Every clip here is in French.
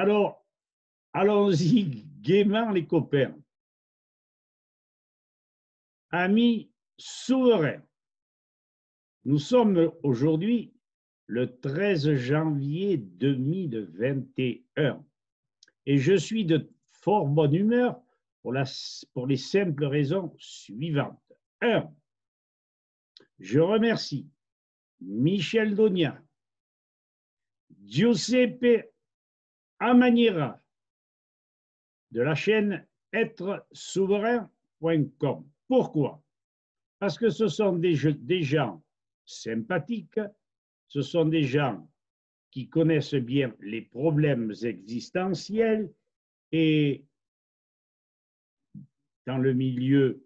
Alors, allons-y gaiement, les copains. Amis souverains, nous sommes aujourd'hui le 13 janvier 2021 et je suis de fort bonne humeur pour les simples raisons suivantes. 1. Je remercie Michel Donia, Giuseppe Amaniera de la chaîne êtresouverain.com. Pourquoi? Parce que ce sont des gens sympathiques, ce sont des gens qui connaissent bien les problèmes existentiels et dans le milieu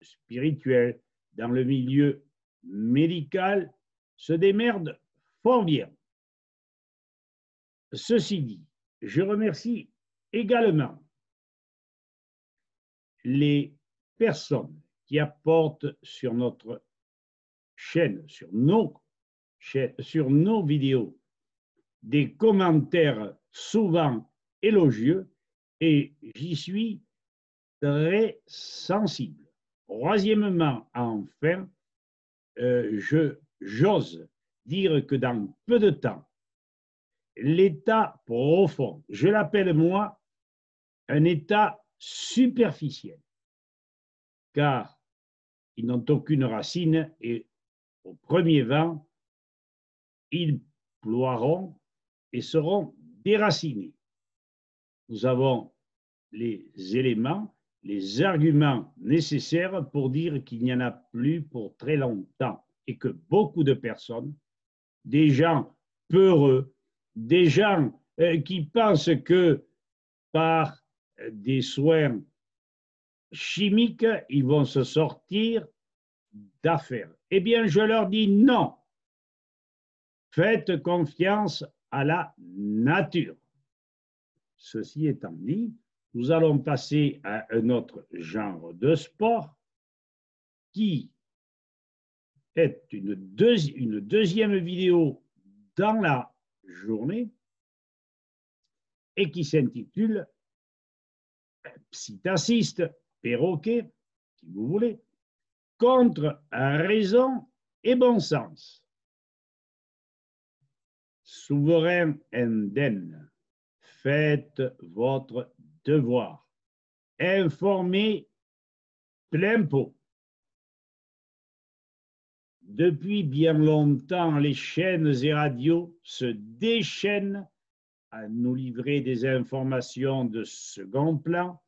spirituel, dans le milieu médical, se démerdent fort bien. Ceci dit, je remercie également les personnes qui apportent sur notre chaîne, sur nos vidéos, des commentaires souvent élogieux et j'y suis très sensible. Troisièmement, enfin, j'ose dire que dans peu de temps, l'état profond, je l'appelle moi un état superficiel, car ils n'ont aucune racine et au premier vent, ils ploieront et seront déracinés. Nous avons les éléments, les arguments nécessaires pour dire qu'il n'y en a plus pour très longtemps et que beaucoup de personnes, des gens peureux, des gens qui pensent que par des soins chimiques, ils vont se sortir d'affaires. Eh bien, je leur dis non. Faites confiance à la nature. Ceci étant dit, nous allons passer à un autre genre de sport qui est une deuxième vidéo dans la journée et qui s'intitule Psittaciste, perroquet, si vous voulez, contre raison et bon sens. Souverain indemne, faites votre devoir. Informez plein pot. Depuis bien longtemps, les chaînes et radios se déchaînent à nous livrer des informations de second plan,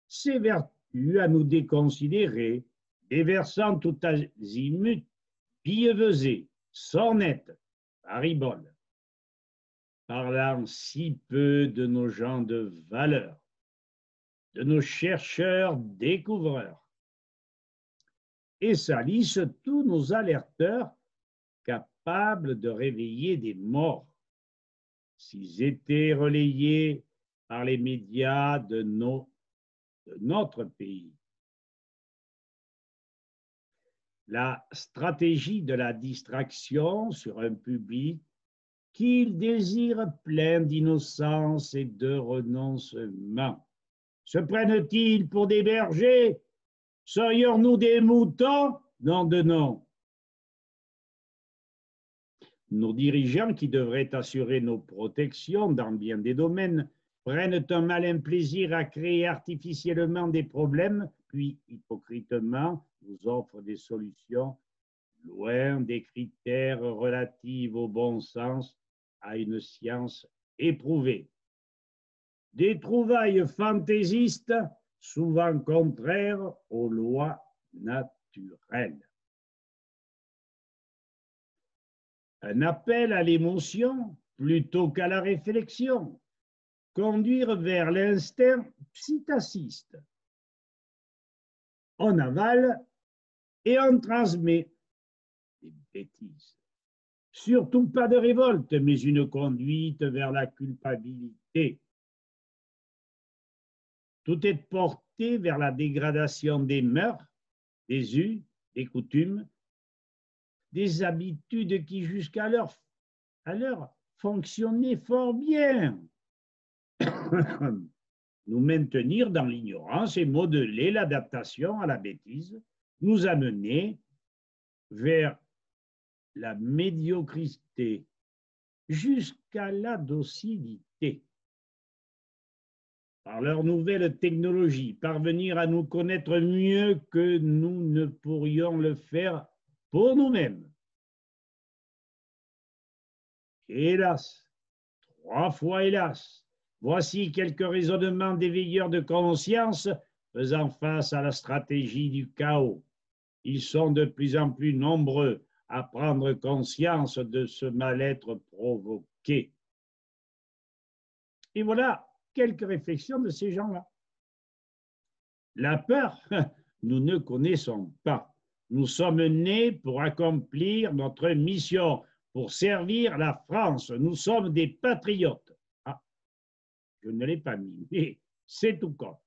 s'évertuent à nous déconsidérer, déversant tout azimut, billevesées, sornettes, pariboles, parlant si peu de nos gens de valeur, de nos chercheurs découvreurs, et salissent tous nos alerteurs capables de réveiller des morts s'ils étaient relayés par les médias de notre pays. La stratégie de la distraction sur un public qu'ils désirent plein d'innocence et de renoncement. Se prennent-ils pour des bergers? Serions-nous des moutons? Non de non. Nos dirigeants, qui devraient assurer nos protections dans bien des domaines, prennent un malin plaisir à créer artificiellement des problèmes, puis hypocritement nous offrent des solutions loin des critères relatifs au bon sens à une science éprouvée. Des trouvailles fantaisistes, souvent contraires aux lois naturelles. Un appel à l'émotion plutôt qu'à la réflexion, conduire vers l'instinct psittaciste. On avale et on transmet des bêtises. Surtout pas de révolte, mais une conduite vers la culpabilité. Tout est porté vers la dégradation des mœurs, des us, des coutumes, des habitudes qui jusqu'alors fonctionnaient fort bien. nous maintenir dans l'ignorance et modeler l'adaptation à la bêtise, nous amener vers la médiocrité jusqu'à la docilité. Par leur nouvelle technologie, parvenir à nous connaître mieux que nous ne pourrions le faire pour nous-mêmes. Hélas, 3 fois hélas, voici quelques raisonnements des veilleurs de conscience faisant face à la stratégie du chaos. Ils sont de plus en plus nombreux à prendre conscience de ce mal-être provoqué. Et voilà quelques réflexions de ces gens-là. La peur, nous ne connaissons pas. Nous sommes nés pour accomplir notre mission, pour servir la France. Nous sommes des patriotes. Ah, je ne l'ai pas mis, mais c'est tout comme.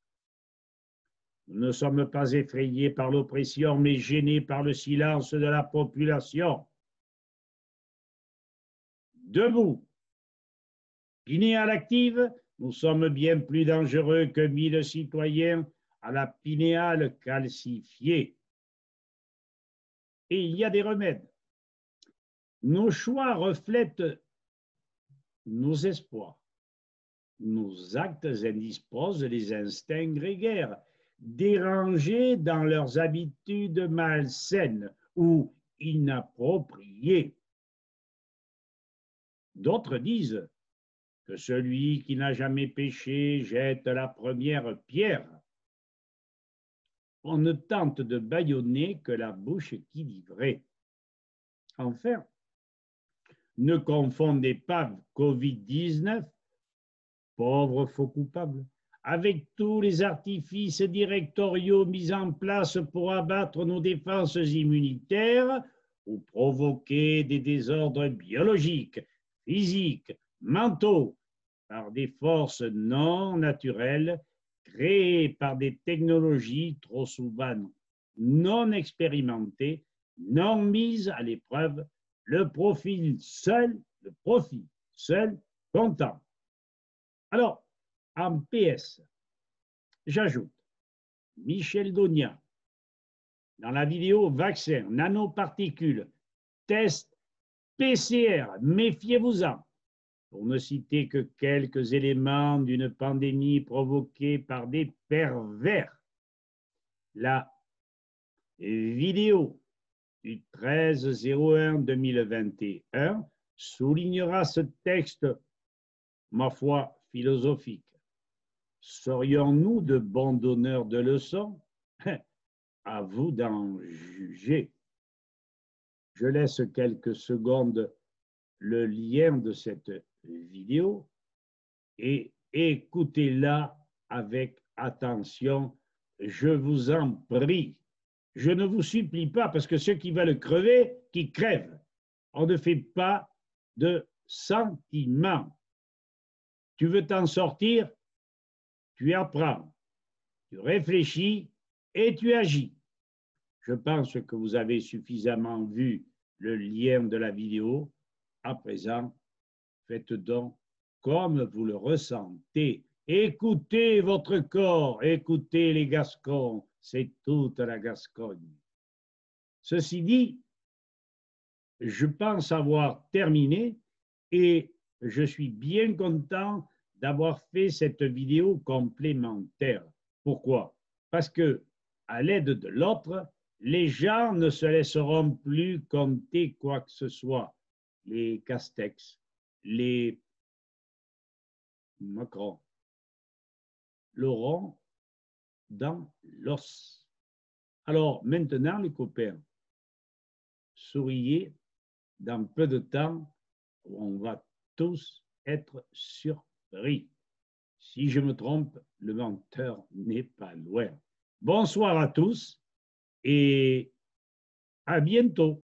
Nous ne sommes pas effrayés par l'oppression, mais gênés par le silence de la population. Debout, pinéale active, nous sommes bien plus dangereux que 1000 citoyens à la pinéale calcifiée. Et il y a des remèdes. Nos choix reflètent nos espoirs. Nos actes indisposent les instincts grégaires, dérangés dans leurs habitudes malsaines ou inappropriées. D'autres disent que celui qui n'a jamais péché jette la première pierre. On ne tente de bâillonner que la bouche qui dit vrai. Enfin, ne confondez pas Covid-19, pauvre faux coupable, avec tous les artifices directoriaux mis en place pour abattre nos défenses immunitaires ou provoquer des désordres biologiques, physiques, mentaux, par des forces non naturelles créées par des technologies trop souvent non expérimentées, non mises à l'épreuve, le profit seul comptant. Alors, en PS, j'ajoute Michel Donia, dans la vidéo vaccin, nanoparticules, test PCR, méfiez-vous-en, pour ne citer que quelques éléments d'une pandémie provoquée par des pervers. La vidéo du 13/01/2021 soulignera ce texte, ma foi, philosophique. Serions-nous de bons donneurs de leçons? À vous d'en juger. Je laisse quelques secondes le lien de cette vidéo et écoutez-la avec attention. Je vous en prie. Je ne vous supplie pas, parce que ceux qui veulent crever, qui crèvent. On ne fait pas de sentiments. Tu veux t'en sortir, tu apprends, tu réfléchis et tu agis. Je pense que vous avez suffisamment vu le lien de la vidéo. À présent, faites donc comme vous le ressentez. Écoutez votre corps, écoutez les Gascons, c'est toute la Gascogne. Ceci dit, je pense avoir terminé et je suis bien content d'avoir fait cette vidéo complémentaire. Pourquoi? Parce que, à l'aide de l'autre, les gens ne se laisseront plus compter quoi que ce soit. Les Castex, les Macron, l'auront dans l'os. Alors maintenant, les copains, souriez, dans peu de temps, on va tous être surpris. Si je me trompe, le menteur n'est pas loin. Bonsoir à tous et à bientôt.